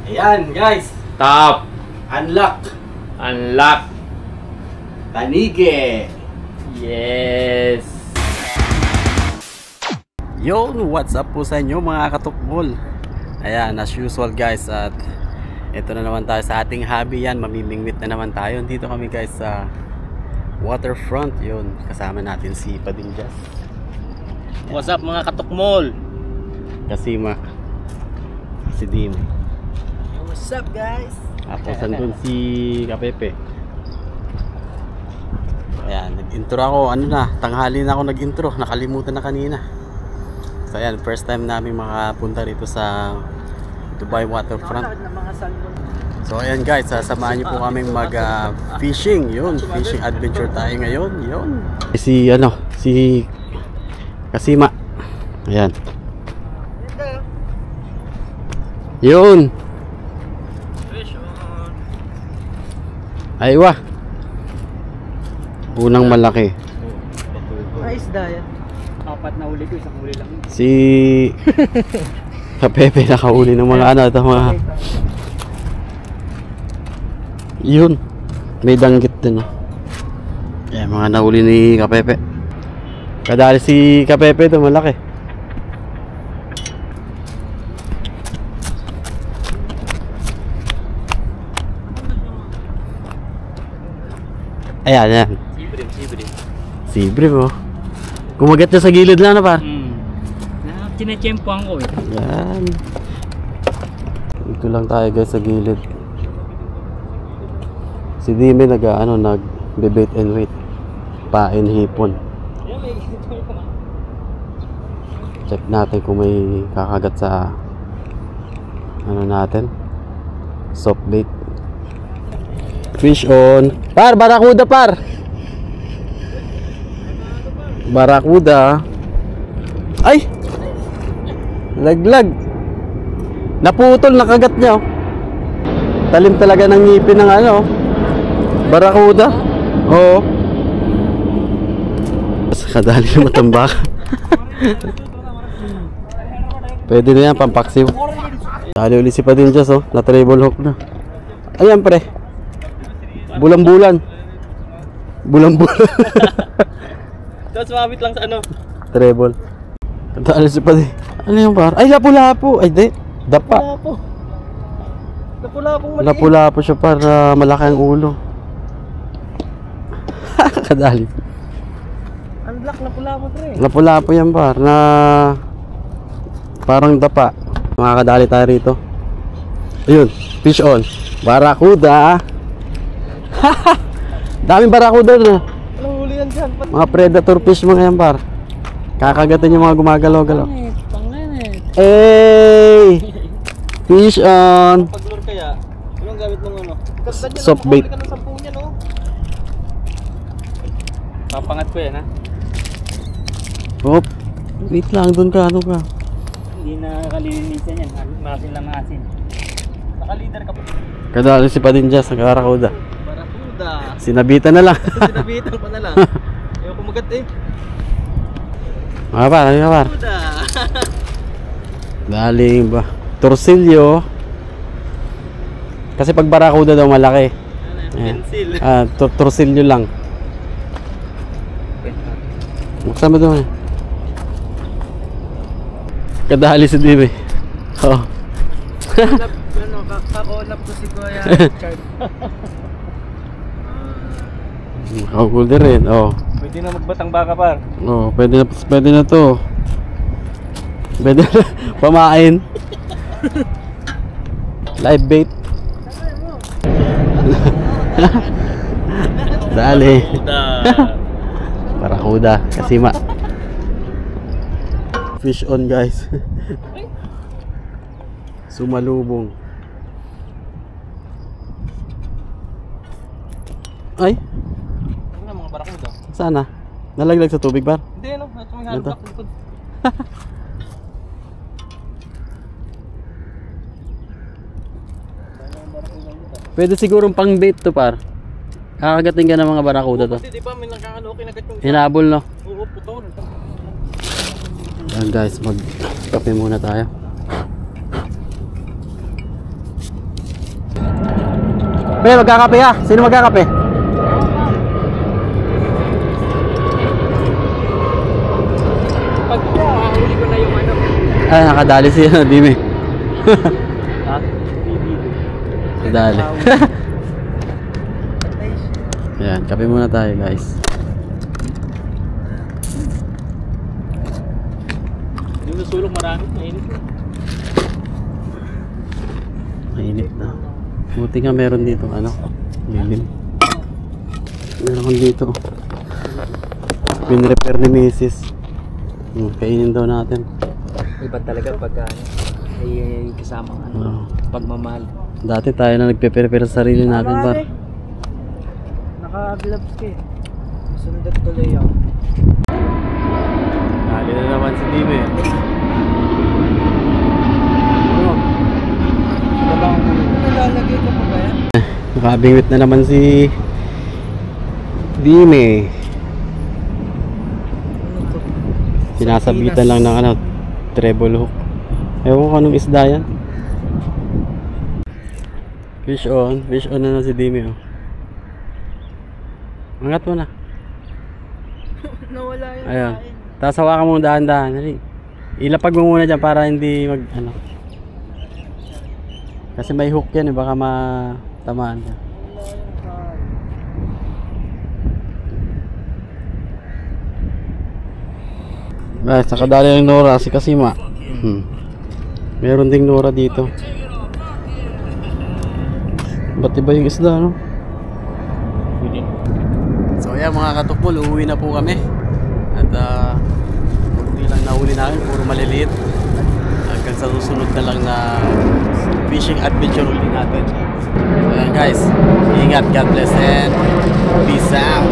Ayan guys, Top. unlock Unlock. Tanige. Yes. Yon, what's up po sa inyo mga katukbol. Ayan, as usual guys, at ito na naman tayo sa ating hobby. Yan, mamimingwit na naman tayo. Dito kami guys sa waterfront. Yun, kasama natin si Padinjas, What's up mga katukmol? Kasima, si Dim. What's up guys? Tapos andun si Kapepe. Ayan, nag-intro ako. Ano na, tanghali na ako nag-intro. Nakalimutan na kanina. So ayan, first time namin makapunta rito sa Dubai Waterfront. So ayan guys, sasamahan niyo po kaming mag-fishing. Yun, fishing adventure tayo ngayon. Yun. Si Kasima. Ayan. Yun. Aywa. Unang malaki. Ay, isda yan. Apat na huli ko, isang huli lang. Si Kapepe nakauli ng mga ano, ito mga. Yun. May danggit din. Ayan, mga nahuli ni Kapepe. Kadali si Kapepe ito, malaki. Ayan, ayan. Sibre mo. Kumagat na sa gilid lang na par. Tinechempoan ko eh. Ayan. Dito lang tayo guys sa gilid. Si Dime nag-bait and wait. Pain hipon. Check natin kung may kakagat sa ano natin. Soft bait. Fish on. Par, barakuda par. Barakuda. Ay! Laglag. Naputol, nakagat niya. Talim talaga ng ngipin ng ano. Barakuda. Oo. Kadali na matambak. Pwede na yan, pampaksiw. Dali ulit si Padinjas, oh. Na treble hook na. Ayan pre. Bulan-bulan. Bulan-bulan. Tapos sumabit lang sa ano? Treble. Dali si Padinjas. Ano yung par? Ay, lapu-lapu. Ay, di. Dapa. Lapu-lapong maliit. Lapu-lapu siya para malaki ang ulo. Kadali. Unlock lapu-lapo pre. Lapu-lapu yan par na parang dapa. Makakadali tayo rito. Ayun, fish on. Barakuda. Daming barakuda na. Anong huli yan dyan? Mga predator fish mga yan par. Kakagatin yung mga gumagalaw-galaw. Panganit. Hey! Fish on. Pag-lure kaya, anong gamit mong ano? Soft bait. Ka ng 10 yan, oh. Papangat ko yan ha? Hop. Wait lang, doon ka, ano ka. Hindi na kalilinisan yan. Masin lang masin. Naka-leader ka po. Kadali si Padinjas, nagkarakuda. Barakuda. Sinabitan na lang. Sinabitan pa na lang. Ayaw kumagat eh. Mga par, ano ka par? Barakuda. Daling ba? Torsilyo. Kasi pag barakuda daw malaki. Pencil. Torsilyo lang. Buksan mo doon. Kadali si Dime. Oh. Kakolap ko si Kuya Richard. Kakulde rin. Oh. Pwede na magbatang baka par. Oh, pwede na to. Pwede na pamain. Live bait. Dali. Barakuda, Kasima. Fish on guys. Sumalubong. Ay, Ano na mga barakuda? sana? Nalaglag sa tubig ba? Hindi ano, ito may halbak likod. Pwede sigurong pang bait to par. Kakagatin ka ng mga barakuda to. Kasi di ba may nagkakano, kinagat yung Hinabol no? Oo, putol. Ayan guys, mag-kape muna tayo. Be, magkakape ha? Sino magkakape? Pag huli ko na yung ano. Ay, nakadali si Dime. Ha? Nakadali. Ayan, kape muna tayo guys. Yung nasulong marami, mainit na. Mainit na. Buti nga meron dito ano, lilim. Meron dito. Pin-repair ni Mrs. Kainin daw natin. Iba talaga pag ay kasamang ano, pagmamahal. Dati tayo na nagpe-prepare sa sarili natin par. Naka-gloves ka eh. Sundat tuloy ako. Dali na naman si Dime. Ano? Nalalagay ka pa ba yan? Nakabingwit na naman si Dime. Ano to? Sinasabitan lang ng ano, treble hook. Ewan ko anong isda yan. Fish on na si Dime oh. Angat mo na. Nawala yung Ayun. Tapos hawakan mo dahan-dahan. Dali. Ilapag mo muna dyan para hindi mag ano. Kasi may hook yan eh, baka matamaan ka. Guys, nakadali ng Nora si Kasima. Meron ding Nora dito. Ba't iba yung isda, no? So ayan mga katukbol, uuwi na po kami. At hindi lang nahuli namin, puro maliliit. Hanggang sa susunod na lang na fishing adventure ulit natin. So ayan guys, ingat, God bless and peace out.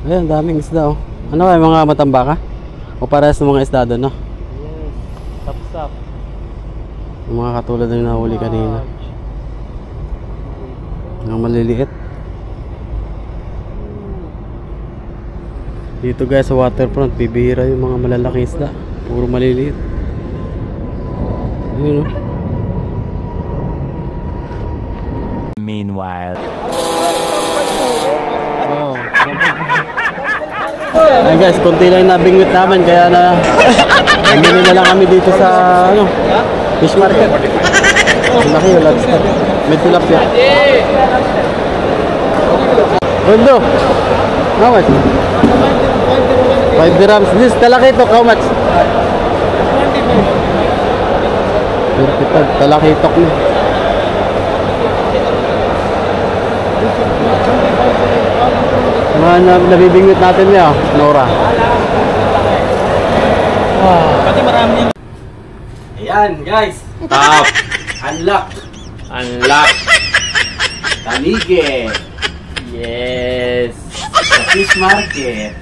Ayan, daming isda oh. Ano ba, mga matambaka? O parehas ng mga isda doon, no? Yes. Tap-tap. Yung mga katulad na nahuli kanina. Yung maliliit. Dito guys sa waterfront, bibihira yung mga malalaking isda. Puro maliliit. Yun, no? Meanwhile. Oh. Ay guys, konti lang nabingwit namin kaya na bumili na lang kami dito sa ano, fish market. Ang laki yung lobster. May tilapia. Rondo, how much? 5 dirhams. This talakitok, how much? 25. Talakitok na. Mga nabibingwit natin niya, Nora. Pati marami yan. Ayan guys. Top. Unlock. Unlock. Talige. Yes. Sa fish market.